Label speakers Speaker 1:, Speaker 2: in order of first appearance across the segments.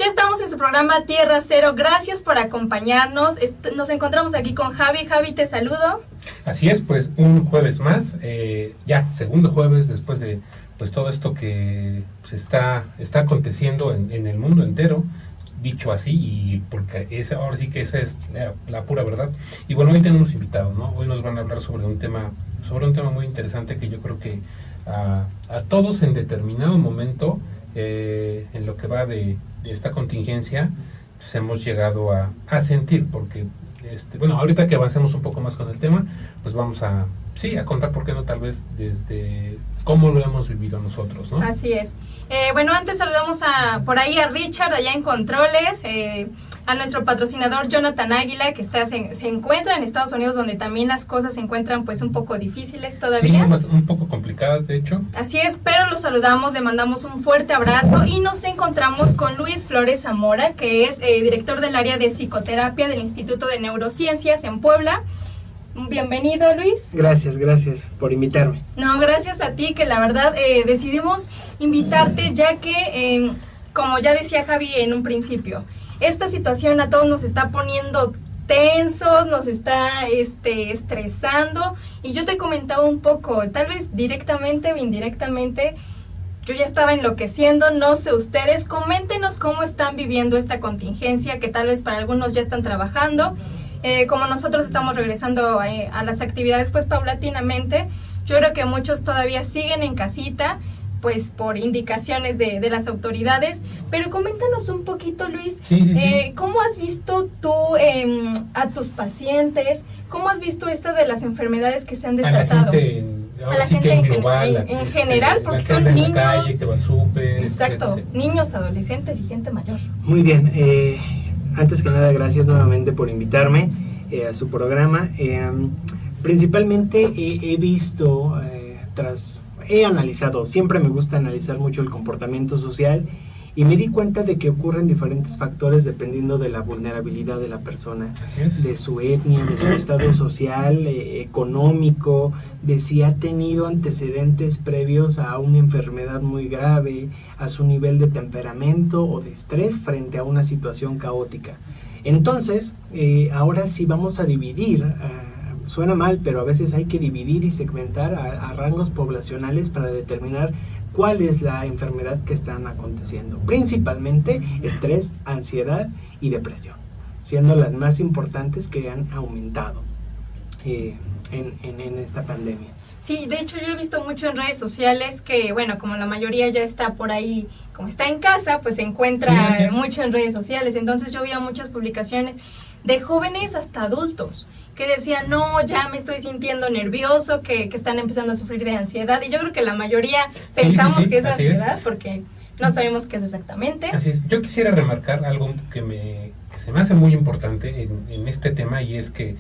Speaker 1: estamos en su programa Tierra Cero. Gracias por acompañarnos. Nos encontramos aquí con Javi. Javi, te saludo.
Speaker 2: Así es, pues un jueves más, ya segundo jueves después de pues todo esto que pues, está aconteciendo en el mundo entero, dicho así, y porque ahora sí que esa es la pura verdad. Y bueno, hoy tenemos invitados, ¿no? Hoy nos van a hablar sobre un tema muy interesante que yo creo que a todos en determinado momento, en lo que va de esta contingencia, pues hemos llegado a sentir, porque bueno, ahorita que avancemos un poco más con el tema, pues vamos a contar, por qué no, tal vez desde cómo lo hemos vivido nosotros, ¿no?
Speaker 1: Así es. Bueno, antes saludamos por ahí a Richard, allá en Controles, a nuestro patrocinador Jonathan Águila, que se encuentra en Estados Unidos, donde también las cosas se encuentran pues un poco difíciles todavía.
Speaker 2: Sí, un poco complicadas, de hecho.
Speaker 1: Así es, pero los saludamos, le mandamos un fuerte abrazo y nos encontramos con Luis Flores Zamora, que es director del área de psicoterapia del Instituto de Neurociencias en Puebla. Bienvenido, Luis.
Speaker 3: Gracias por invitarme.
Speaker 1: No, gracias a ti, que la verdad decidimos invitarte, ya que, como ya decía Javi en un principio, esta situación a todos nos está poniendo tensos, nos está estresando, y yo te comentaba un poco, tal vez directamente o indirectamente, yo ya estaba enloqueciendo. No sé ustedes, coméntenos cómo están viviendo esta contingencia, que tal vez para algunos ya están trabajando. Como nosotros estamos regresando a las actividades pues paulatinamente, yo creo que muchos todavía siguen en casita, pues por indicaciones de las autoridades. Pero coméntanos un poquito, Luis,
Speaker 2: sí.
Speaker 1: ¿Cómo has visto tú a tus pacientes? ¿Cómo has visto esto de las enfermedades que se han desatado?
Speaker 2: A la gente
Speaker 1: en general, porque son niños.
Speaker 2: Calle, que va al súper,
Speaker 1: exacto, niños, adolescentes y gente mayor.
Speaker 3: Muy bien, antes que nada, gracias nuevamente por invitarme a su programa. Principalmente he visto, he analizado, siempre me gusta analizar mucho el comportamiento social, y me di cuenta de que ocurren diferentes factores dependiendo de la vulnerabilidad de la persona, de su etnia, de su estado social, económico, de si ha tenido antecedentes previos a una enfermedad muy grave, a su nivel de temperamento o de estrés frente a una situación caótica. Entonces, ahora sí vamos a dividir, suena mal, pero a veces hay que dividir y segmentar a rangos poblacionales para determinar cuál es la enfermedad que están aconteciendo. Principalmente estrés, ansiedad y depresión, siendo las más importantes que han aumentado en esta pandemia.
Speaker 1: Sí, de hecho yo he visto mucho en redes sociales que, bueno, como la mayoría ya está por ahí, como está en casa, pues se encuentra mucho en redes sociales. Entonces yo veía muchas publicaciones de jóvenes hasta adultos que decían, no, ya me estoy sintiendo nervioso, que están empezando a sufrir de ansiedad. Y yo creo que la mayoría pensamos que es ansiedad, porque no sabemos qué es exactamente.
Speaker 2: Así es. Yo quisiera remarcar algo que se me hace muy importante en este tema, y es que,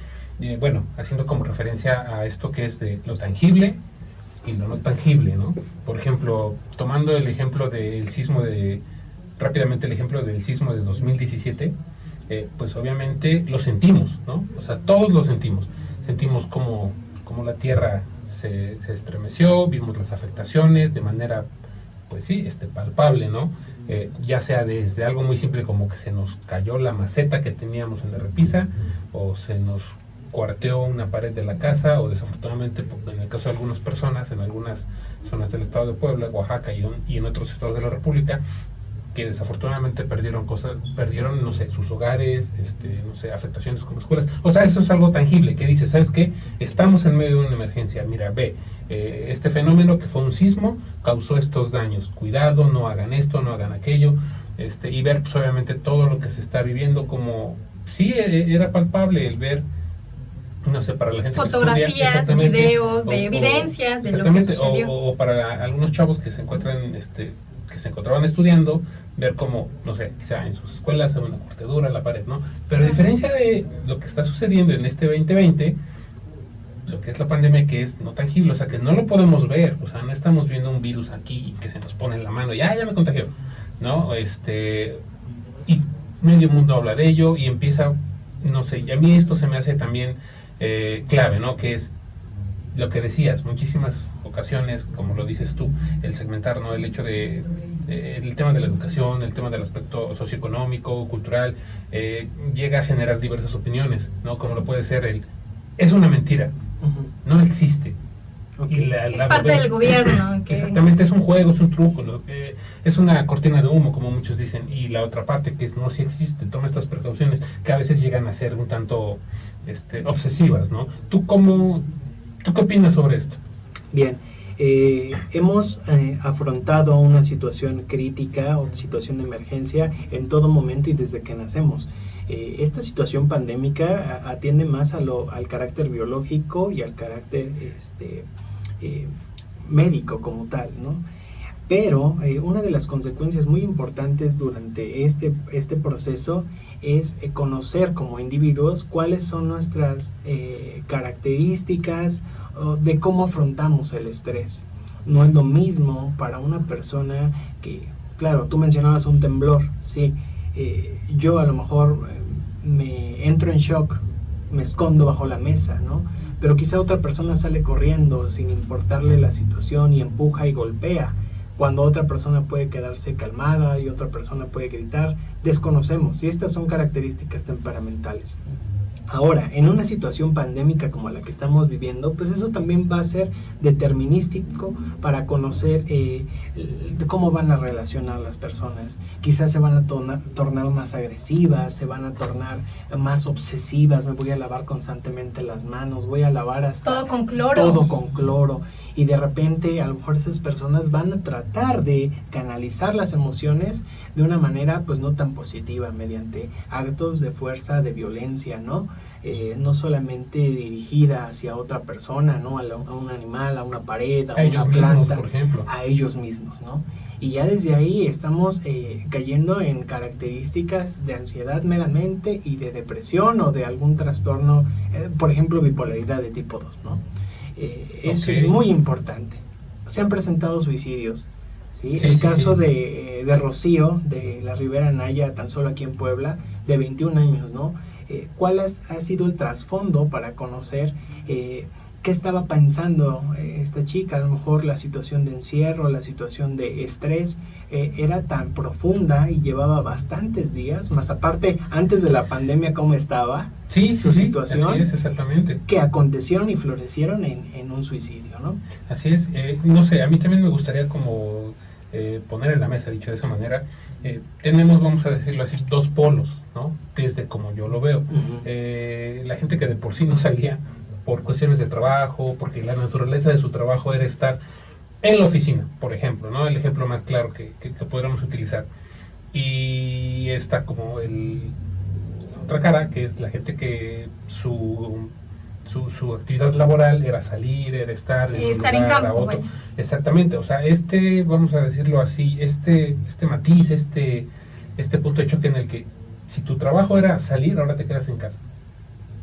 Speaker 2: bueno, haciendo como referencia a esto que es de lo tangible y lo no tangible, ¿no? Por ejemplo, tomando el ejemplo del sismo rápidamente el ejemplo del sismo de 2017, pues obviamente lo sentimos, ¿no? O sea, todos lo sentimos. Sentimos como la tierra se estremeció, vimos las afectaciones de manera, pues sí, palpable, ¿no? Ya sea desde algo muy simple como que se nos cayó la maceta que teníamos en la repisa, o se nos cuarteó una pared de la casa, o desafortunadamente, en el caso de algunas personas, en algunas zonas del estado de Puebla, Oaxaca y en otros estados de la República, que desafortunadamente perdieron, no sé, sus hogares, no sé, afectaciones como escuelas. O sea, eso es algo tangible, que dice, ¿sabes qué? Estamos en medio de una emergencia, mira, ve, este fenómeno que fue un sismo causó estos daños, cuidado, no hagan esto, no hagan aquello, y ver, pues obviamente todo lo que se está viviendo, como, sí, era palpable el ver, no sé, para la gente
Speaker 1: fotografías, videos, de evidencias de lo que sucedió.
Speaker 2: O para algunos chavos que se encuentran, que se encontraban estudiando, ver cómo, no sé, quizá en sus escuelas hay una cortadura en la pared, ¿no? Pero a diferencia de lo que está sucediendo en este 2020, lo que es la pandemia, que es no tangible, o sea, que no lo podemos ver, o sea, no estamos viendo un virus aquí que se nos pone en la mano y ya me contagió, ¿no? Y medio mundo habla de ello y empieza, no sé, y a mí esto se me hace también clave, ¿no? Que es lo que decías, muchísimas ocasiones, como lo dices tú, el segmentar, ¿no? El hecho de el tema de la educación, el tema del aspecto socioeconómico, cultural, llega a generar diversas opiniones, ¿no? Como lo puede ser es una mentira, no existe.
Speaker 3: Okay.
Speaker 1: Es parte del gobierno.
Speaker 2: Exactamente, es un juego, es un truco, ¿no? Es una cortina de humo, como muchos dicen. Y la otra parte, que no, sí existe, toma estas precauciones, que a veces llegan a ser un tanto obsesivas, ¿no? ¿Tú qué opinas sobre esto?
Speaker 3: Bien, hemos afrontado una situación crítica o situación de emergencia en todo momento y desde que nacemos. Esta situación pandémica atiende más al carácter biológico y al carácter médico como tal, ¿no? Pero una de las consecuencias muy importantes durante este proceso es conocer como individuos cuáles son nuestras características de cómo afrontamos el estrés. No es lo mismo para una persona que, claro, tú mencionabas un temblor, sí, yo a lo mejor me entro en shock, me escondo bajo la mesa, ¿no? Pero quizá otra persona sale corriendo sin importarle la situación y empuja y golpea, cuando otra persona puede quedarse calmada y otra persona puede gritar. Desconocemos, y estas son características temperamentales. Ahora, en una situación pandémica como la que estamos viviendo, pues eso también va a ser determinístico para conocer cómo van a relacionar las personas. Quizás se van a tornar más agresivas, se van a tornar más obsesivas. Me voy a lavar constantemente las manos, voy a lavar hasta
Speaker 1: todo con cloro.
Speaker 3: Todo con cloro. Y de repente a lo mejor esas personas van a tratar de canalizar las emociones de una manera pues no tan positiva, mediante actos de fuerza, de violencia, ¿no? No solamente dirigida hacia otra persona, ¿no? A un animal, a una pared, a una planta,
Speaker 2: mismos, por ejemplo.
Speaker 3: A ellos mismos, ¿no? Y ya desde ahí estamos cayendo en características de ansiedad meramente y de depresión o de algún trastorno, por ejemplo, bipolaridad de tipo 2, ¿no? Eso es muy importante. Se han presentado suicidios, ¿sí? El caso de Rocío, de la Ribera Anaya, tan solo aquí en Puebla, de 21 años, ¿no? ¿Cuál ha sido el trasfondo para conocer qué estaba pensando esta chica? A lo mejor la situación de encierro, la situación de estrés era tan profunda y llevaba bastantes días, más aparte antes de la pandemia cómo estaba su situación,
Speaker 2: así es, exactamente,
Speaker 3: que acontecieron y florecieron en un suicidio, ¿no?
Speaker 2: Así es. No sé, a mí también me gustaría como poner en la mesa, dicho de esa manera, tenemos, vamos a decirlo así, dos polos, ¿no? Desde como yo lo veo. La gente que de por sí no salía por cuestiones de trabajo, porque la naturaleza de su trabajo era estar en la oficina, por ejemplo, ¿no? El ejemplo más claro que podríamos utilizar. Y está como otra cara, que es la gente que su actividad laboral era salir, era estar
Speaker 1: en campo, bueno.
Speaker 2: Exactamente, o sea, vamos a decirlo así, este matiz, este punto de choque en el que si tu trabajo era salir, ahora te quedas en casa.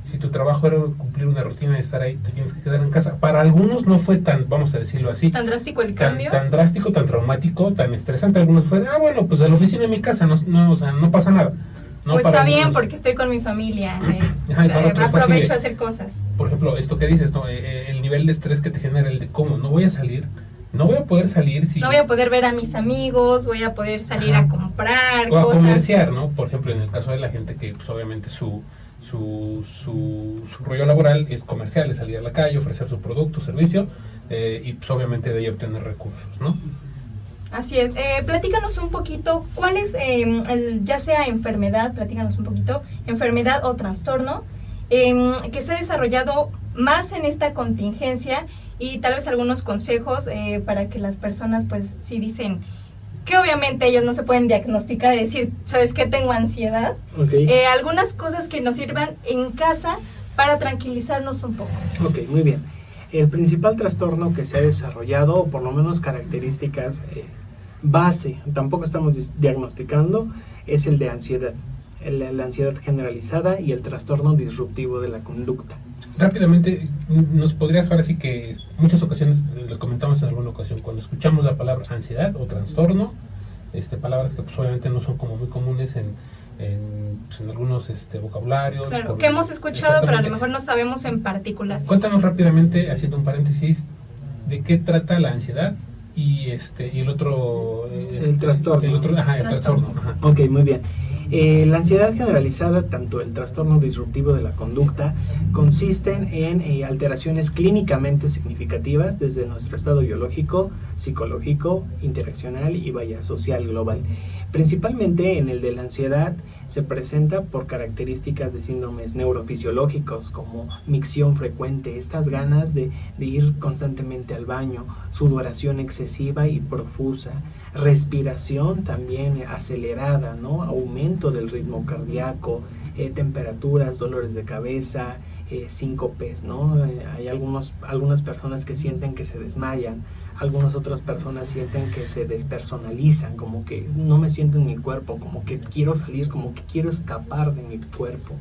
Speaker 2: Si tu trabajo era cumplir una rutina de estar ahí, te tienes que quedar en casa. Para algunos no fue tan, vamos a decirlo así,
Speaker 1: tan drástico el cambio,
Speaker 2: tan drástico, tan traumático, tan estresante. Algunos fue, bueno, pues a la oficina de mi casa, o sea, no pasa nada. No,
Speaker 1: pues está bien porque estoy con mi familia, aprovecho a hacer cosas.
Speaker 2: Por ejemplo, esto que dices, ¿no? El nivel de estrés que te genera el de cómo, no voy a salir, no voy a poder salir si...
Speaker 1: No voy a poder ver a mis amigos, voy a poder salir a comprar
Speaker 2: o a
Speaker 1: cosas.
Speaker 2: comerciar, ¿no? Por ejemplo, en el caso de la gente que pues, obviamente su rollo laboral es comercial, es salir a la calle, ofrecer su producto, servicio, y pues obviamente de ahí obtener recursos, ¿no?
Speaker 1: Así es. Platícanos un poquito, ¿cuál es, ya sea enfermedad, platícanos un poquito, enfermedad o trastorno, que se ha desarrollado más en esta contingencia y tal vez algunos consejos para que las personas, pues, si dicen que obviamente ellos no se pueden diagnosticar y decir, ¿sabes qué? Tengo ansiedad.
Speaker 3: Okay.
Speaker 1: Algunas cosas que nos sirvan en casa para tranquilizarnos un poco.
Speaker 3: Ok, muy bien. El principal trastorno que se ha desarrollado, o por lo menos características base, tampoco estamos diagnosticando, es el de ansiedad. La ansiedad generalizada y el trastorno disruptivo de la conducta.
Speaker 2: Rápidamente, nos podrías ahora sí que en muchas ocasiones, lo comentamos en alguna ocasión, cuando escuchamos la palabra ansiedad o trastorno, palabras que pues, obviamente no son como muy comunes en algunos vocabularios.
Speaker 1: Claro, que hemos escuchado, pero a lo mejor no sabemos en particular.
Speaker 2: Cuéntanos rápidamente, haciendo un paréntesis, ¿de qué trata la ansiedad y el otro
Speaker 3: el trastorno.
Speaker 2: el trastorno. Ajá.
Speaker 3: Ok, muy bien. La ansiedad generalizada, tanto el trastorno disruptivo de la conducta, consisten en alteraciones clínicamente significativas desde nuestro estado biológico, psicológico, interaccional y social global. Principalmente en el de la ansiedad se presenta por características de síndromes neurofisiológicos como micción frecuente, estas ganas de ir constantemente al baño, sudoración excesiva y profusa, respiración también acelerada, ¿no? Aumento del ritmo cardíaco, temperaturas, dolores de cabeza, síncopes, ¿no? Hay algunas personas que sienten que se desmayan, algunas otras personas sienten que se despersonalizan, como que no me siento en mi cuerpo, como que quiero salir, como que quiero escapar de mi cuerpo,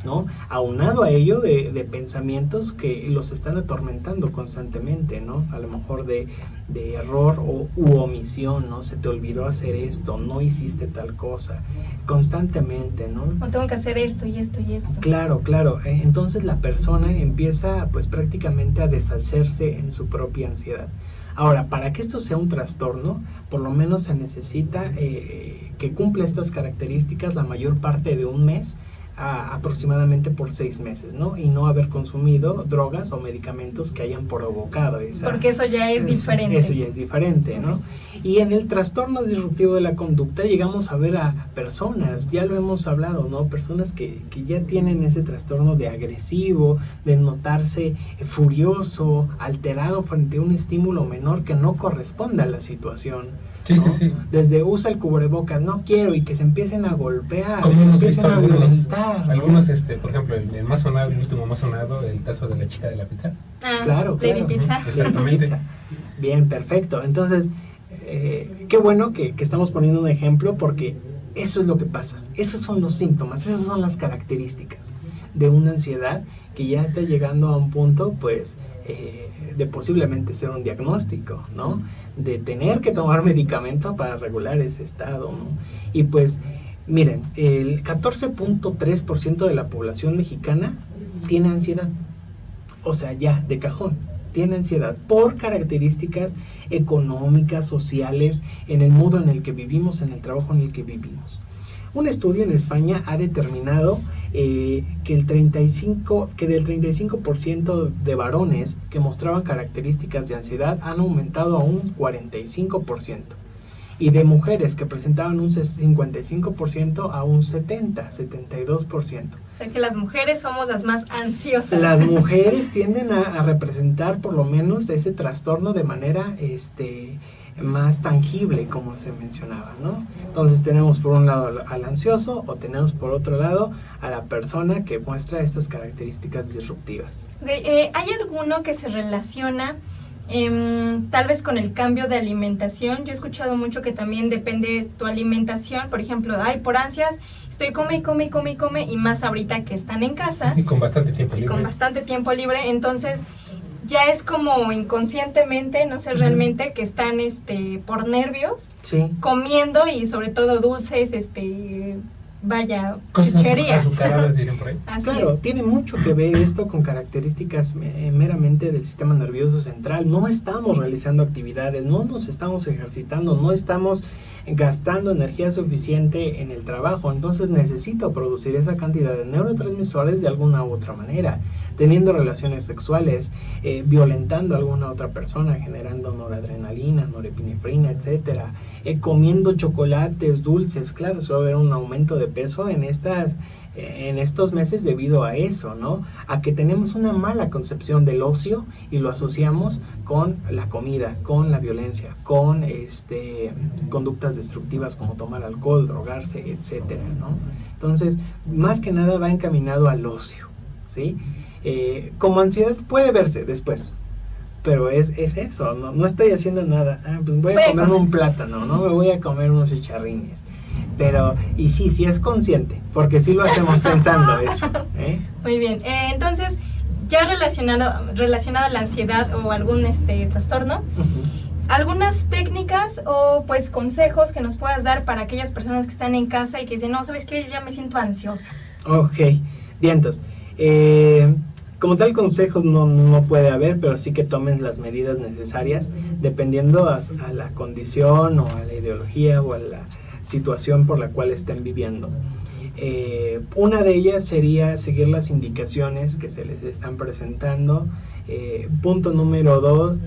Speaker 3: ¿no? Aunado a ello de pensamientos que los están atormentando constantemente, ¿no? A lo mejor de error u omisión, ¿no? Se te olvidó hacer esto, no hiciste tal cosa, constantemente, ¿no?
Speaker 1: O tengo que hacer esto y esto y esto.
Speaker 3: Claro. Entonces la persona empieza pues prácticamente a deshacerse en su propia ansiedad. Ahora, para que esto sea un trastorno, por lo menos se necesita que cumpla estas características la mayor parte de un mes, aproximadamente por 6 meses, ¿no? Y no haber consumido drogas o medicamentos que hayan provocado esa...
Speaker 1: Porque eso ya es diferente.
Speaker 3: Eso ya es diferente, ¿no? Y en el trastorno disruptivo de la conducta llegamos a ver a personas, ya lo hemos hablado, ¿no? Personas que ya tienen ese trastorno de agresivo, de notarse furioso, alterado frente a un estímulo menor que no corresponde a la situación.
Speaker 2: Sí,
Speaker 3: ¿no?
Speaker 2: sí.
Speaker 3: Desde usa el cubrebocas, no quiero, y que se empiecen a golpear,
Speaker 2: Como
Speaker 3: que
Speaker 2: hemos
Speaker 3: empiecen
Speaker 2: visto
Speaker 3: a violentar.
Speaker 2: algunos, por ejemplo, el más sonado, el último más sonado, el caso de la chica de la pizza.
Speaker 3: Claro.
Speaker 1: Lady Pizza.
Speaker 2: Exactamente.
Speaker 3: Bien, perfecto. Entonces, qué bueno que estamos poniendo un ejemplo, porque eso es lo que pasa. Esos son los síntomas, esas son las características de una ansiedad que ya está llegando a un punto, pues, de posiblemente ser un diagnóstico, ¿no? De tener que tomar medicamento para regular ese estado, ¿no? Y pues, miren, el 14.3% de la población mexicana tiene ansiedad. O sea, ya, de cajón, tiene ansiedad por características económicas, sociales, en el modo en el que vivimos, en el trabajo en el que vivimos. Un estudio en España ha determinado que del 35% de varones que mostraban características de ansiedad han aumentado a un 45%, y de mujeres que presentaban un 55% a un 72%.
Speaker 1: O sea que las mujeres somos las más ansiosas.
Speaker 3: Las mujeres tienden a representar por lo menos ese trastorno de manera más tangible, como se mencionaba, ¿no? Entonces tenemos por un lado al ansioso, o tenemos por otro lado a la persona que muestra estas características disruptivas.
Speaker 1: Okay, ¿hay alguno que se relaciona tal vez con el cambio de alimentación? Yo he escuchado mucho que también depende tu alimentación. Por ejemplo, por ansias estoy come, y más ahorita que están en casa.
Speaker 2: Y con bastante tiempo
Speaker 1: libre. Entonces ya es como inconscientemente, no sé realmente, que están por nervios,
Speaker 3: sí,
Speaker 1: comiendo, y sobre todo dulces,
Speaker 2: cosas
Speaker 1: chucherías.
Speaker 2: azucaradas, dirían por ahí.
Speaker 3: Claro, tiene mucho que ver esto con características meramente del sistema nervioso central. No estamos realizando actividades, no nos estamos ejercitando, no estamos gastando energía suficiente en el trabajo. Entonces necesito producir esa cantidad de neurotransmisores de alguna u otra manera, teniendo relaciones sexuales, violentando a alguna otra persona, generando noradrenalina, norepinefrina, etcétera, comiendo chocolates, dulces. Claro, se va a ver un aumento de peso en estos meses debido a eso, ¿no? A que tenemos una mala concepción del ocio y lo asociamos con la comida, con la violencia, con conductas destructivas como tomar alcohol, drogarse, etcétera, ¿no? Entonces, más que nada va encaminado al ocio, ¿sí? Como ansiedad puede verse después, pero es eso, no estoy haciendo nada. Pues voy a comerme un plátano, no me voy a comer unos chicharrines. Pero, y sí es consciente, porque sí lo hacemos pensando eso.
Speaker 1: Muy bien, entonces, ya relacionado a la ansiedad o algún trastorno, algunas técnicas o pues consejos que nos puedas dar para aquellas personas que están en casa y que dicen, no, ¿sabes qué? Yo ya me siento ansiosa.
Speaker 3: Ok, bien, entonces, como tal consejos no puede haber, pero sí que tomen las medidas necesarias dependiendo a la condición o a la ideología o a la situación por la cual estén viviendo. Una de ellas sería seguir las indicaciones que se les están presentando. Punto número 2,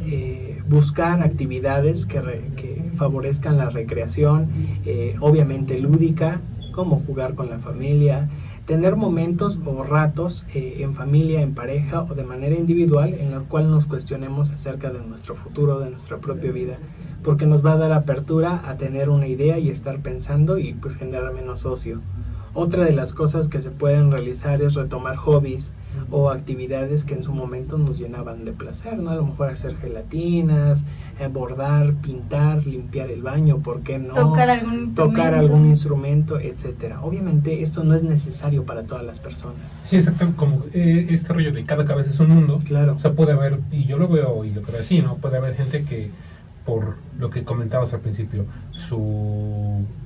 Speaker 3: buscar actividades que favorezcan la recreación, obviamente lúdica, como jugar con la familia, tener momentos o ratos en familia, en pareja o de manera individual en los cuales nos cuestionemos acerca de nuestro futuro, de nuestra propia vida, porque nos va a dar apertura a tener una idea y estar pensando y pues generar menos ocio. Otra de las cosas que se pueden realizar es retomar hobbies o actividades que en su momento nos llenaban de placer, ¿no? A lo mejor hacer gelatinas, bordar, pintar, limpiar el baño, ¿por qué no? Tocar algún instrumento, etcétera. Obviamente esto no es necesario para todas las personas.
Speaker 2: Sí, exactamente, como este rollo de cada cabeza es un mundo.
Speaker 3: Claro.
Speaker 2: O sea, puede haber, y yo lo veo y lo creo así, ¿no? Puede haber gente que, por lo que comentabas al principio,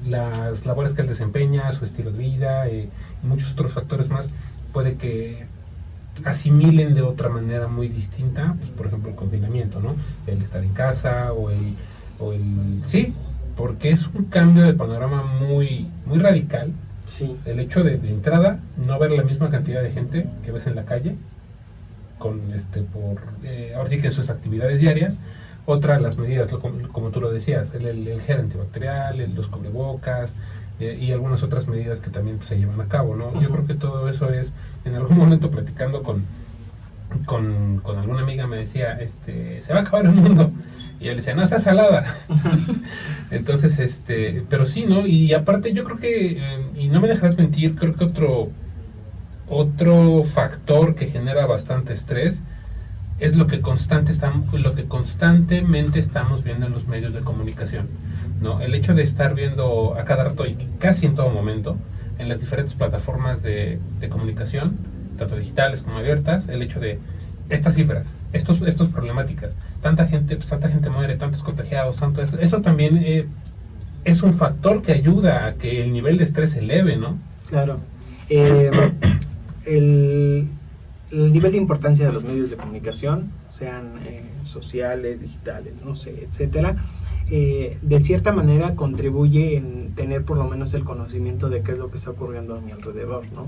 Speaker 2: las labores que él desempeña, su estilo de vida y muchos otros factores más, puede que asimilen de otra manera muy distinta, pues, por ejemplo, el confinamiento, ¿no? El estar en casa o el sí, porque es un cambio de panorama muy radical.
Speaker 3: Sí.
Speaker 2: El hecho de entrada no ver la misma cantidad de gente que ves en la calle con ahora sí que en sus actividades diarias. Otra, las medidas, como tú lo decías, el gel antibacterial, los cubrebocas y algunas otras medidas que también pues, se llevan a cabo, ¿no? Yo creo que todo eso es, en algún momento platicando con alguna amiga me decía, se va a acabar el mundo. Y él decía, no, esa salada. Entonces, pero sí, ¿no? Y aparte yo creo que, y no me dejarás mentir, creo que otro factor que genera bastante estrés es lo que constantemente estamos viendo en los medios de comunicación, ¿no? El hecho de estar viendo a cada rato y casi en todo momento en las diferentes plataformas de comunicación, tanto digitales como abiertas, el hecho de estas cifras, estos problemáticas, tanta gente muere, tantos contagiados, tanto eso también es un factor que ayuda a que el nivel de estrés se eleve, ¿no?
Speaker 3: Claro. El nivel de importancia de los medios de comunicación, sean sociales, digitales, no sé, etcétera, de cierta manera contribuye en tener por lo menos el conocimiento de qué es lo que está ocurriendo a mi alrededor, ¿no?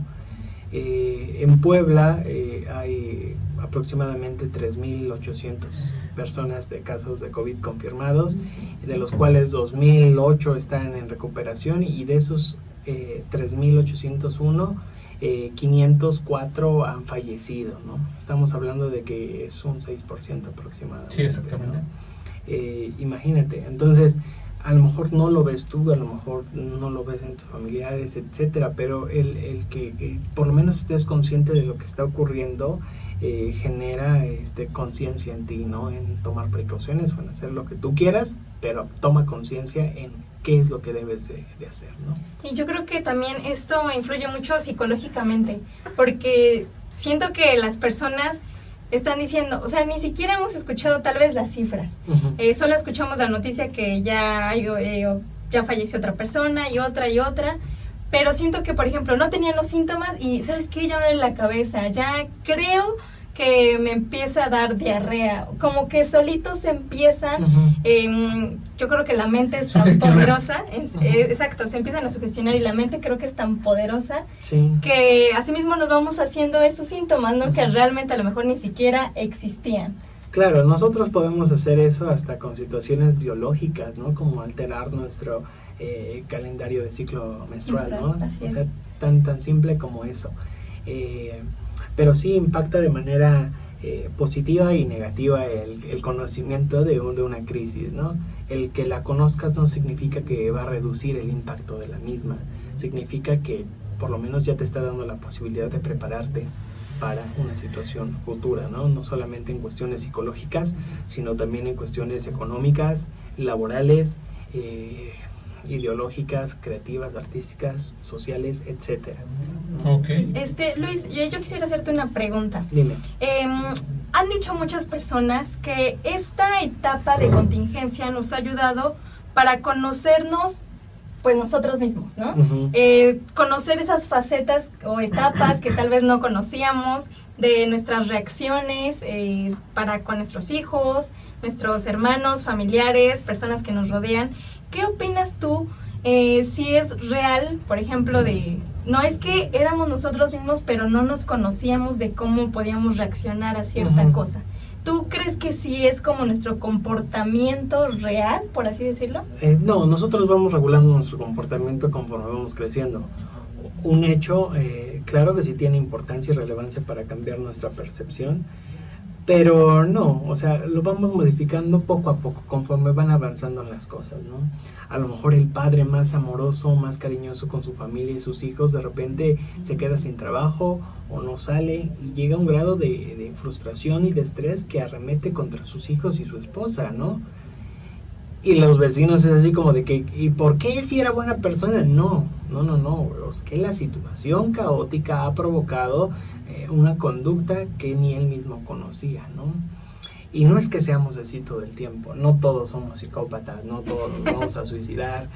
Speaker 3: En Puebla hay aproximadamente 3.800 personas de casos de COVID confirmados, de los cuales 2.008 están en recuperación y de esos 3.801 504 han fallecido, ¿no? Estamos hablando de que es un 6% aproximadamente.
Speaker 2: Sí, exactamente.
Speaker 3: ¿No? Imagínate, entonces a lo mejor no lo ves tú, a lo mejor no lo ves en tus familiares, etcétera, pero el que por lo menos estés consciente de lo que está ocurriendo genera conciencia en ti, ¿no? En tomar precauciones o en hacer lo que tú quieras, pero toma conciencia en qué es lo que debes de hacer, ¿no?
Speaker 1: Y yo creo que también esto influye mucho psicológicamente, porque siento que las personas están diciendo, o sea, ni siquiera hemos escuchado tal vez las cifras, solo escuchamos la noticia que ya falleció otra persona y otra, pero siento que, por ejemplo, no tenían los síntomas y, ¿sabes qué? Ya me duele la cabeza, ya creo que me empieza a dar diarrea, como que solitos se empiezan, yo creo que la mente es tan poderosa, exacto, se empiezan a sugestionar y la mente creo que es tan poderosa, sí, que asimismo nos vamos haciendo esos síntomas, ¿no? Que realmente a lo mejor ni siquiera existían.
Speaker 3: Claro, nosotros podemos hacer eso hasta con situaciones biológicas, ¿no? Como alterar nuestro calendario de ciclo menstrual, ¿no? O sea, tan simple como eso. Pero sí impacta de manera positiva y negativa el conocimiento de una crisis, ¿no? El que la conozcas no significa que va a reducir el impacto de la misma, significa que por lo menos ya te está dando la posibilidad de prepararte para una situación futura, ¿no? No solamente en cuestiones psicológicas, sino también en cuestiones económicas, laborales, ideológicas, creativas, artísticas, sociales, etcétera.
Speaker 2: Okay.
Speaker 1: Luis, yo quisiera hacerte una pregunta.
Speaker 3: Dime.
Speaker 1: Han dicho muchas personas que esta etapa de contingencia nos ha ayudado para conocernos pues nosotros mismos, ¿no?
Speaker 3: Ujú.
Speaker 1: Conocer esas facetas o etapas que tal vez no conocíamos de nuestras reacciones para con nuestros hijos, nuestros hermanos, familiares, personas que nos rodean. ¿Qué opinas tú si es real, por ejemplo, no es que éramos nosotros mismos, pero no nos conocíamos de cómo podíamos reaccionar a cierta
Speaker 3: Ujú.
Speaker 1: cosa? ¿Tú crees que sí es como nuestro comportamiento real, por así decirlo?
Speaker 3: No, nosotros vamos regulando nuestro comportamiento conforme vamos creciendo. Un hecho, claro que sí tiene importancia y relevancia para cambiar nuestra percepción, pero no, o sea, lo vamos modificando poco a poco conforme van avanzando las cosas, ¿no? A lo mejor el padre más amoroso, más cariñoso con su familia y sus hijos, de repente se queda sin trabajo o no sale y llega a un grado de frustración y de estrés que arremete contra sus hijos y su esposa, ¿no? Y los vecinos es así como de que, ¿y por qué si era buena persona? No, es que la situación caótica ha provocado una conducta que ni él mismo conocía, ¿no? Y no es que seamos así todo el tiempo, no todos somos psicópatas, no todos nos vamos a suicidar,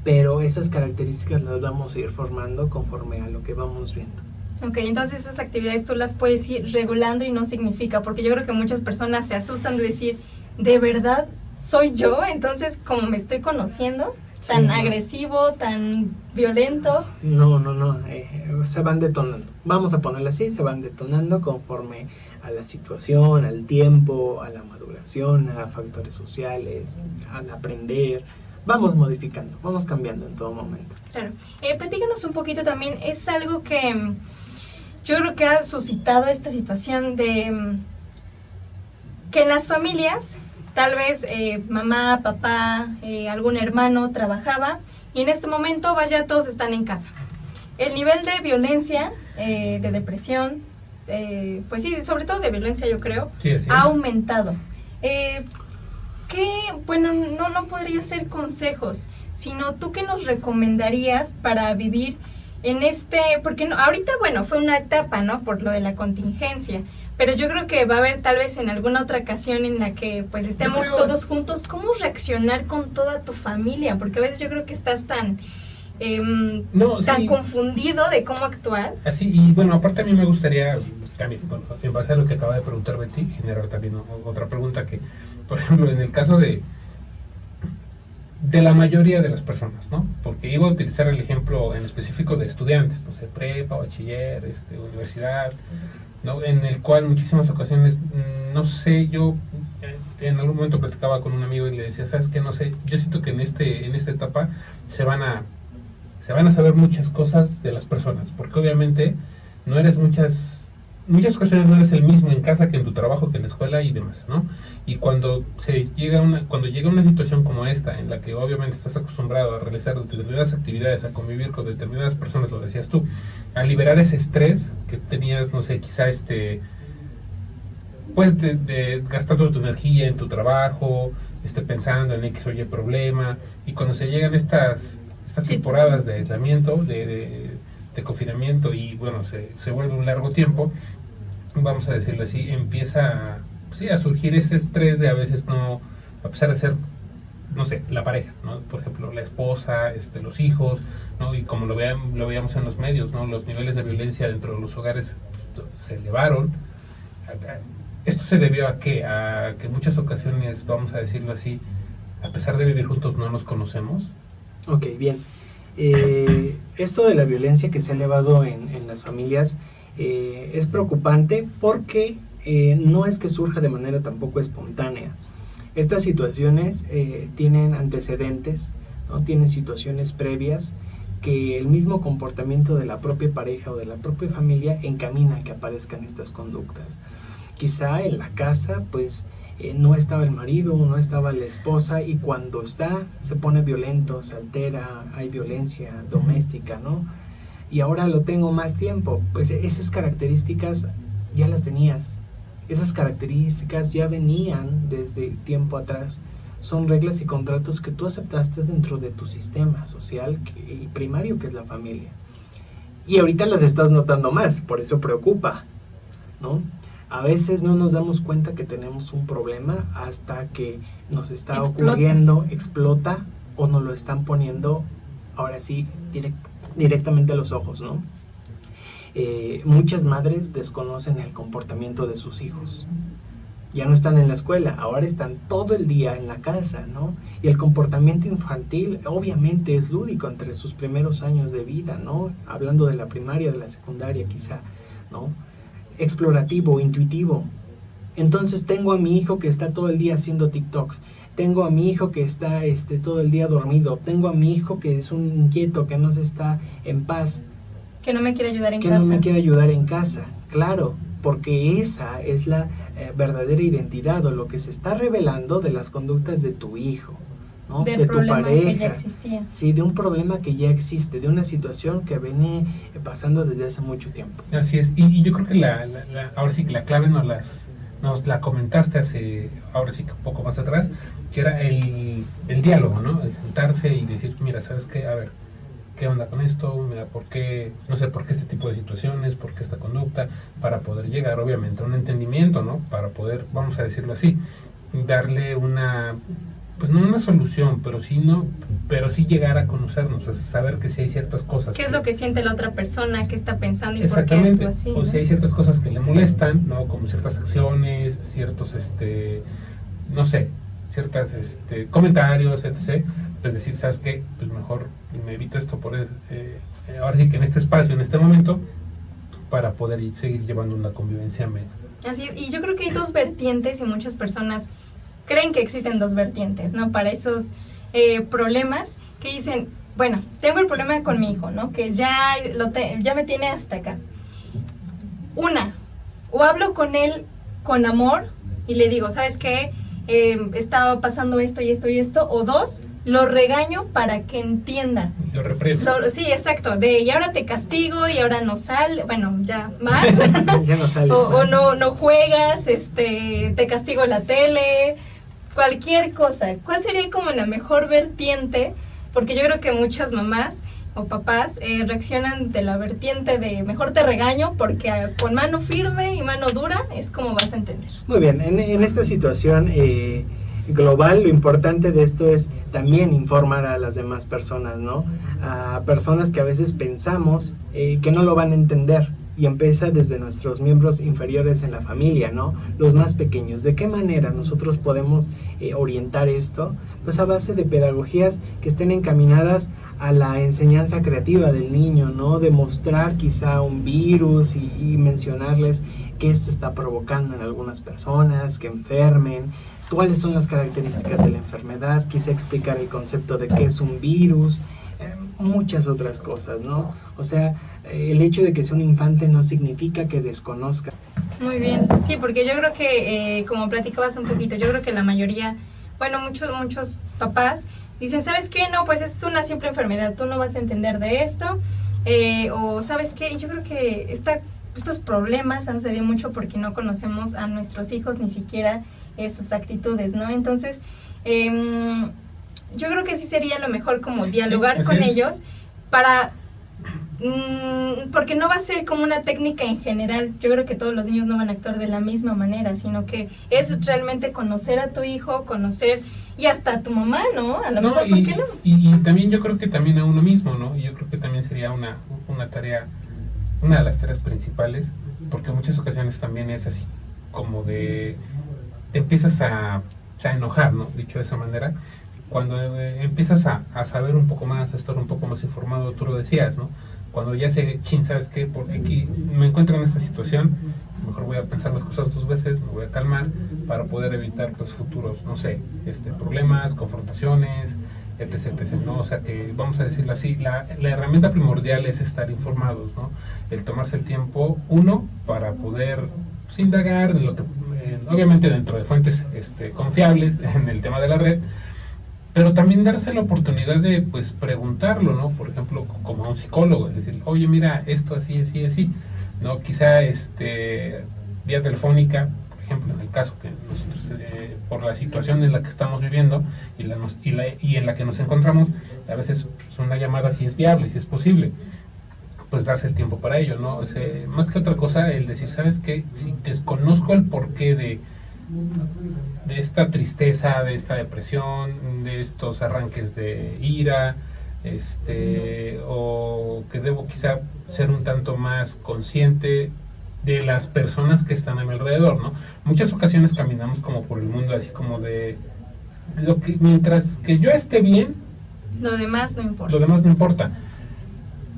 Speaker 3: pero esas características las vamos a ir formando conforme a lo que vamos viendo.
Speaker 1: Ok, entonces esas actividades tú las puedes ir regulando y no significa, porque yo creo que muchas personas se asustan de decir, ¿de verdad soy yo? Entonces, como me estoy conociendo, tan
Speaker 3: Sí.
Speaker 1: agresivo, tan violento.
Speaker 3: No, se van detonando. Vamos a ponerlo así, se van detonando conforme a la situación, al tiempo, a la maduración, a factores sociales, al aprender. Vamos modificando, vamos cambiando en todo momento.
Speaker 1: Claro. Platícanos un poquito también, es algo que yo creo que ha suscitado esta situación de que en las familias, tal vez mamá, papá, algún hermano trabajaba y en este momento, vaya, todos están en casa. El nivel de violencia, de depresión, pues sí, sobre todo de violencia yo creo,
Speaker 2: Sí, así
Speaker 1: ha
Speaker 2: es.
Speaker 1: aumentado. Bueno, no podría ser consejos, sino tú qué nos recomendarías para vivir en porque no, ahorita, bueno, fue una etapa, ¿no? Por lo de la contingencia, pero yo creo que va a haber tal vez en alguna otra ocasión en la que pues estemos todos juntos. ¿Cómo reaccionar con toda tu familia? Porque a veces yo creo que estás tan
Speaker 2: Sí.
Speaker 1: confundido de cómo actuar.
Speaker 2: Así, y bueno, aparte a mí me gustaría también, bueno, en base a lo que acaba de preguntar Betty, generar también otra pregunta que, por ejemplo, en el caso de la mayoría de las personas, ¿no? Porque iba a utilizar el ejemplo en específico de estudiantes, no sé, prepa, bachiller, universidad, ¿no? En el cual muchísimas ocasiones, no sé, yo en algún momento platicaba con un amigo y le decía, ¿sabes qué? No sé, yo siento que en esta etapa se van a saber muchas cosas de las personas, porque obviamente no eres muchas ocasiones no eres el mismo en casa que en tu trabajo, que en la escuela y demás, ¿no? Y cuando llega una situación como esta, en la que obviamente estás acostumbrado a realizar determinadas actividades, a convivir con determinadas personas, lo decías tú, a liberar ese estrés que tenías, no sé, quizá pues gastando tu energía en tu trabajo, pensando en X o Y problema, y cuando se llegan estas temporadas de aislamiento, de confinamiento, y bueno, se vuelve un largo tiempo, vamos a decirlo así, empieza a surgir ese estrés de a veces no, a pesar de ser, no sé, la pareja, ¿no? Por ejemplo, la esposa, los hijos, ¿no? Y como lo veíamos en los medios, ¿no? Los niveles de violencia dentro de los hogares se elevaron. Esto se debió a que muchas ocasiones, vamos a decirlo así, a pesar de vivir juntos, no nos conocemos.
Speaker 3: Ok, bien. Esto de la violencia que se ha elevado en las familias es preocupante porque no es que surja de manera tampoco espontánea. Estas situaciones tienen antecedentes, ¿no? Tienen situaciones previas que el mismo comportamiento de la propia pareja o de la propia familia encamina a que aparezcan estas conductas. Quizá en la casa, pues, no estaba el marido, no estaba la esposa, y cuando se pone violento, se altera, hay violencia doméstica, ¿no? Y ahora lo tengo más tiempo. Pues esas características ya las tenías, esas características ya venían desde tiempo atrás. Son reglas y contratos que tú aceptaste dentro de tu sistema social y primario, que es la familia. Y ahorita las estás notando más, por eso preocupa, ¿no? A veces no nos damos cuenta que tenemos un problema hasta que nos está ocurriendo, explota o nos lo están poniendo, ahora sí, directamente a los ojos, ¿no? Muchas madres desconocen el comportamiento de sus hijos. Ya no están en la escuela, ahora están todo el día en la casa, ¿no? Y el comportamiento infantil obviamente es lúdico entre sus primeros años de vida, ¿no? Hablando de la primaria, de la secundaria quizá, ¿no? Explorativo, intuitivo. Entonces tengo a mi hijo que está todo el día haciendo TikToks, tengo a mi hijo que está todo el día dormido, tengo a mi hijo que es un inquieto, que no se está en paz.
Speaker 1: Que no me quiere ayudar en
Speaker 3: que
Speaker 1: casa.
Speaker 3: no me quiere ayudar en casa, claro, porque esa es la verdadera identidad o lo que se está revelando de las conductas de tu hijo, ¿no?
Speaker 1: Del
Speaker 3: De tu
Speaker 1: problema
Speaker 3: pareja,
Speaker 1: que ya existía.
Speaker 3: sí, de un problema que ya existe, de una situación que viene pasando desde hace mucho tiempo.
Speaker 2: Así es, y yo creo que ahora sí que la clave nos la comentaste ahora sí que un poco más atrás, que era el diálogo, ¿no? El sentarse y decir, mira, ¿sabes qué? A ver, ¿qué onda con esto? Mira, ¿por qué? No sé, ¿por qué este tipo de situaciones? ¿Por qué esta conducta? Para poder llegar, obviamente, a un entendimiento, ¿no? Para poder, vamos a decirlo así, darle pues no una solución, pero sí llegar a conocernos, a saber que sí hay ciertas cosas.
Speaker 1: ¿Qué es lo que siente la otra persona? ¿Qué está pensando y por qué
Speaker 2: exactamente,
Speaker 1: actúa así?
Speaker 2: o
Speaker 1: ¿no?
Speaker 2: si hay ciertas cosas que le molestan, ¿no? Como ciertas acciones, ciertos, no sé, ciertas comentarios, etc. Es decir, ¿sabes qué? Pues mejor me evito esto ahora sí que en este espacio, en este momento, para poder seguir llevando una convivencia media.
Speaker 1: Así, y yo creo que hay dos vertientes y muchas personas creen que existen dos vertientes, ¿no? Para esos problemas que dicen, bueno, tengo el problema con mi hijo, ¿no? Que ya me tiene hasta acá. O hablo con él con amor y le digo, ¿sabes qué? Estaba pasando esto y esto y esto. O dos, lo regaño para que entienda.
Speaker 2: Lo reprendo.
Speaker 1: Sí, exacto. Y ahora te castigo y ahora no sale. Bueno, ya más.
Speaker 3: Ya no sales
Speaker 1: o
Speaker 3: más.
Speaker 1: no juegas, te castigo la tele, cualquier cosa. ¿Cuál sería como la mejor vertiente? Porque yo creo que muchas mamás o papás reaccionan de la vertiente de mejor te regaño porque con mano firme y mano dura es como vas a entender.
Speaker 3: Muy bien, en esta situación global, lo importante de esto es también informar a las demás personas, ¿no? A personas que a veces pensamos que no lo van a entender, y empieza desde nuestros miembros inferiores en la familia, ¿no? Los más pequeños. ¿De qué manera nosotros podemos orientar esto? Pues a base de pedagogías que estén encaminadas a la enseñanza creativa del niño, ¿no? Demostrar quizá un virus y mencionarles que esto está provocando en algunas personas, que enfermen, cuáles son las características de la enfermedad, quizá explicar el concepto de qué es un virus, muchas otras cosas, ¿no? O sea, el hecho de que sea un infante no significa que desconozca.
Speaker 1: Muy bien, sí, porque yo creo que, como platicabas un poquito, yo creo que la mayoría, bueno, muchos papás dicen, ¿sabes qué? No, pues es una simple enfermedad, tú no vas a entender de esto, o ¿sabes qué? Yo creo que estos problemas han sucedido mucho porque no conocemos a nuestros hijos, ni siquiera sus actitudes, ¿no? Entonces, yo creo que sí sería lo mejor como dialogar
Speaker 2: sí,
Speaker 1: con ellos para... porque no va a ser como una técnica en general. Yo creo que todos los niños no van a actuar de la misma manera, sino que es realmente conocer a tu hijo, conocer y hasta a tu mamá, ¿no? A lo mejor, ¿por qué no?
Speaker 2: Y también yo creo que también a uno mismo, ¿no? Y yo creo que también sería una tarea, una de las tareas principales, porque en muchas ocasiones también es así como te empiezas a enojar, ¿no? Dicho de esa manera, cuando empiezas a saber un poco más, a estar un poco más informado, tú lo decías, ¿no? Cuando ya ¿sabes qué? Porque aquí me encuentro en esta situación, mejor voy a pensar las cosas dos veces, me voy a calmar para poder evitar pues futuros, no sé, problemas, confrontaciones, etc, ¿no? O sea que, vamos a decirlo así, la herramienta primordial es estar informados, ¿no? El tomarse el tiempo, para poder indagar en lo que, obviamente dentro de fuentes confiables en el tema de la red, pero también darse la oportunidad de pues preguntarlo, ¿no? Por ejemplo, como a un psicólogo, es decir, oye, mira, esto así, ¿no? Quizá vía telefónica, por ejemplo, en el caso que nosotros, por la situación en la que estamos viviendo y en la que nos encontramos, a veces pues, una llamada sí es viable, sí es posible, pues darse el tiempo para ello, ¿no? O sea, más que otra cosa, el decir, ¿sabes qué? Si desconozco el porqué esta tristeza, de esta depresión, de estos arranques de ira, o que debo quizá ser un tanto más consciente de las personas que están a mi alrededor, ¿no? Muchas ocasiones caminamos como por el mundo así como de lo que mientras que yo esté bien,
Speaker 1: Lo demás no importa.
Speaker 2: lo demás no importa.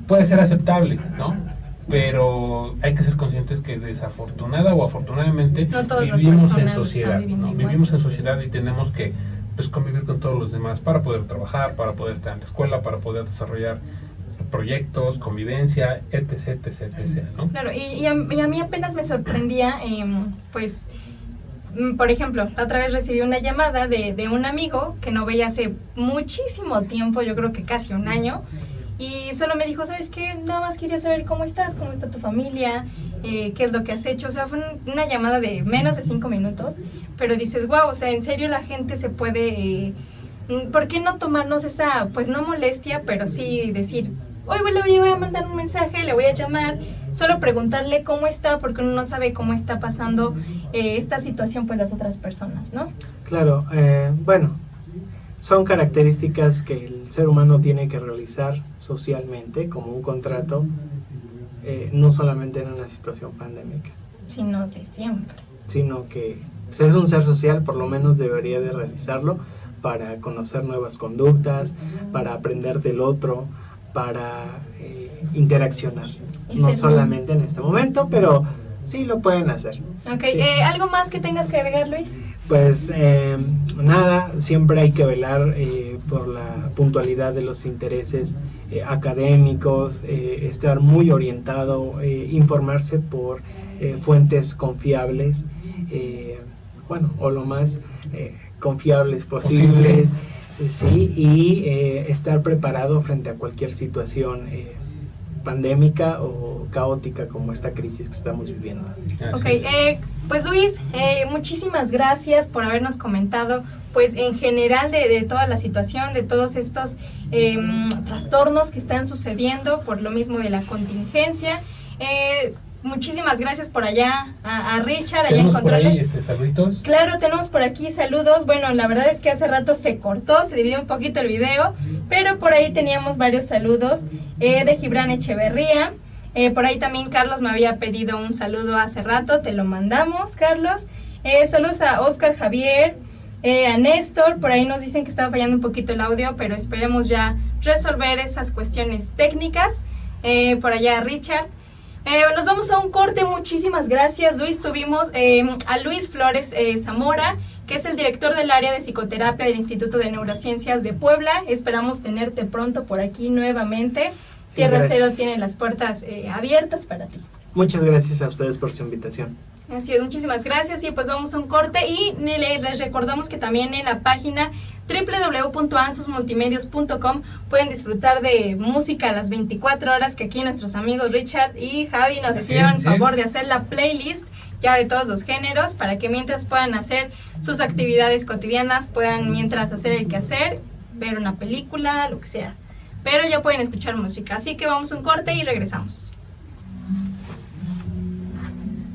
Speaker 2: Puede ser aceptable, ¿no? Pero hay que ser conscientes que desafortunada o afortunadamente
Speaker 1: No todas las
Speaker 2: vivimos en
Speaker 1: personas
Speaker 2: sociedad,
Speaker 1: están viviendo
Speaker 2: ¿no?
Speaker 1: igual.
Speaker 2: Vivimos en sociedad y tenemos que pues convivir con todos los demás para poder trabajar, para poder estar en la escuela, para poder desarrollar proyectos, convivencia, etc, etc, etc, ¿no?
Speaker 1: Claro, y a mí apenas me sorprendía, pues, por ejemplo, la otra vez recibí una llamada de un amigo que no veía hace muchísimo tiempo, yo creo que casi un año, y solo me dijo, ¿sabes qué? Nada más quería saber cómo estás, cómo está tu familia, qué es lo que has hecho. O sea, fue una llamada de menos de 5 minutos, pero dices, wow, o sea, en serio la gente se puede... ¿por qué no tomarnos esa, pues no molestia, pero sí decir, hoy le voy a mandar un mensaje, le voy a llamar, solo preguntarle cómo está, porque uno no sabe cómo está pasando esta situación, pues las otras personas, ¿no?
Speaker 3: Claro, bueno, son características que el ser humano tiene que realizar socialmente como un contrato, no solamente en una situación pandémica,
Speaker 1: Sino de siempre.
Speaker 3: sino que pues, es un ser social, por lo menos debería de realizarlo para conocer nuevas conductas, para aprender del otro, para interaccionar.
Speaker 1: Y
Speaker 3: No
Speaker 1: ser-
Speaker 3: solamente en este momento, pero sí lo pueden hacer.
Speaker 1: Ok,
Speaker 3: Sí.
Speaker 1: ¿algo más que tengas que agregar, Luis?
Speaker 3: Pues nada, siempre hay que velar por la puntualidad de los intereses académicos, estar muy orientado, informarse por fuentes confiables, bueno, o lo más confiables posibles, sí, y estar preparado frente a cualquier situación pandémica o caótica como esta crisis que estamos viviendo.
Speaker 2: Así
Speaker 1: Ok,
Speaker 2: es.
Speaker 1: pues Luis, muchísimas gracias por habernos comentado, pues en general de toda la situación, de todos estos trastornos que están sucediendo por lo mismo de la contingencia. Muchísimas gracias por allá a Richard, allá en
Speaker 2: Tenemos por ahí
Speaker 1: Controles.
Speaker 2: saluditos.
Speaker 1: Claro, tenemos por aquí saludos. Bueno, la verdad es que hace rato se cortó, se dividió un poquito el video, pero por ahí teníamos varios saludos de Gibran Echeverría. Por ahí también Carlos me había pedido un saludo hace rato, te lo mandamos, Carlos. Saludos a Oscar Javier, a Néstor, por ahí nos dicen que estaba fallando un poquito el audio, pero esperemos ya resolver esas cuestiones técnicas. Por allá a Richard. Nos vamos a un corte, muchísimas gracias, Luis. Tuvimos a Luis Flores Zamora, que es el director del área de psicoterapia del Instituto de Neurociencias de Puebla. Esperamos tenerte pronto por aquí nuevamente.
Speaker 3: Sí,
Speaker 1: Tierra
Speaker 3: gracias.
Speaker 1: Cero tiene las puertas abiertas para ti.
Speaker 3: Muchas gracias a ustedes por su invitación.
Speaker 1: Así es, muchísimas gracias. Y pues vamos a un corte y les recordamos que también en la página www.ansusmultimedios.com pueden disfrutar de música a las 24 horas, que aquí nuestros amigos Richard y Javi nos hicieron favor de hacer la playlist ya de todos los géneros, para que mientras puedan hacer sus actividades cotidianas, puedan mientras hacer el quehacer, ver una película, lo que sea. Pero ya pueden escuchar música. Así que vamos a un corte y regresamos.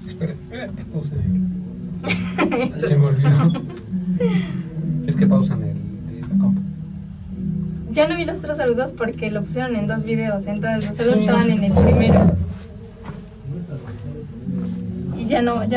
Speaker 2: Espera, que pausen. Se me olvidó. Es que pausan el la compu.
Speaker 1: Ya no vi los otros saludos porque lo pusieron en 2 videos, entonces los saludos
Speaker 2: Sí,
Speaker 1: estaban
Speaker 2: no sé.
Speaker 1: en el primero. Y ya no vi.